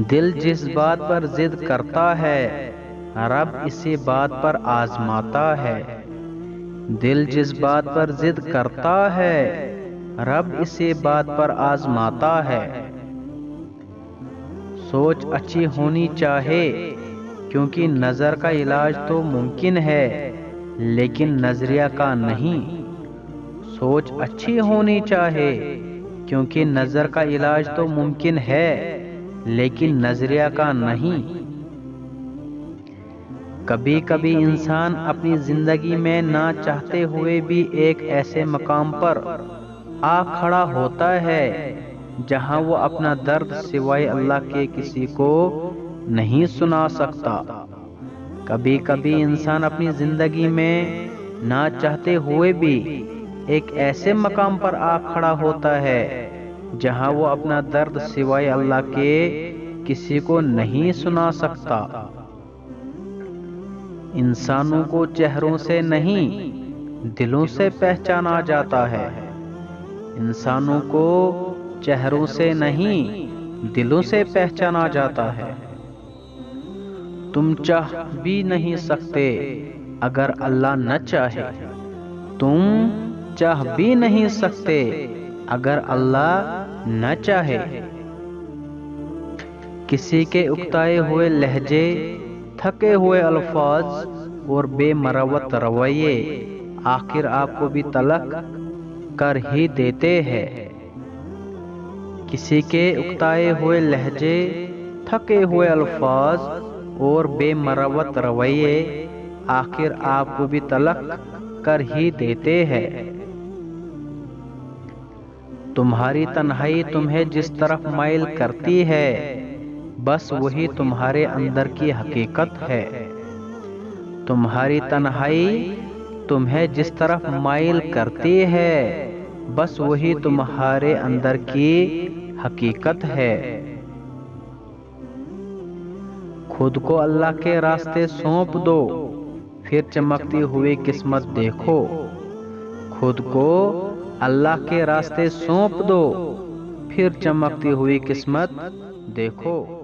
دل جس بات پر ضد کرتا ہے رب اسی بات پر آزماتا ہے۔ دل جس بات پر ضد کرتا ہے رب اسی بات پر آزماتا ہے۔ سوچ اچھی ہونی چاہے کیونکہ نظر کا علاج تو ممکن ہے لیکن نظریہ کا نہیں۔ سوچ اچھی ہونی چاہے کیونکہ نظر کا علاج تو ممکن ہے لیکن نظریہ کا نہیں۔ کبھی کبھی انسان اپنی زندگی میں نہ چاہتے ہوئے بھی ایک ایسے مقام پر آ کھڑا ہوتا ہے جہاں وہ اپنا درد سوائے اللہ کے کسی کو نہیں سنا سکتا۔ کبھی کبھی انسان اپنی زندگی میں نہ چاہتے ہوئے بھی ایک ایسے مقام پر آ کھڑا ہوتا ہے جہاں وہ اپنا درد سوائے اللہ کے کسی کو نہیں سنا سکتا۔ انسانوں کو چہروں سے نہیں دلوں سے پہچانا جاتا ہے۔ انسانوں کو چہروں سے نہیں دلوں سے پہچانا جاتا ہے۔ تم چاہ بھی نہیں سکتے اگر اللہ نہ چاہے۔ تم چاہ بھی نہیں سکتے اگر اللہ نہ چاہے۔ کسی کے اکتائے ہوئے لہجے، تھکے ہوئے الفاظ اور بے مروت رویے آخر آپ کو بھی تلک کر ہی دیتے ہیں۔ کسی کے اکتائے ہوئے لہجے، تھکے ہوئے الفاظ اور بے مروت رویے آخر آپ کو بھی تلک کر ہی دیتے ہیں۔ تمہاری تنہائی تمہیں جس طرف مائل کرتی ہے بس وہی تمہارے اندر کی حقیقت ہے۔ تمہاری تنہائی تمہیں جس طرف مائل کرتی ہے بس وہی تمہارے اندر کی حقیقت ہے۔ خود کو اللہ کے راستے سونپ دو پھر چمکتی ہوئی قسمت دیکھو۔ خود کو اللہ کے راستے سونپ دو پھر چمکتی ہوئی قسمت دیکھو۔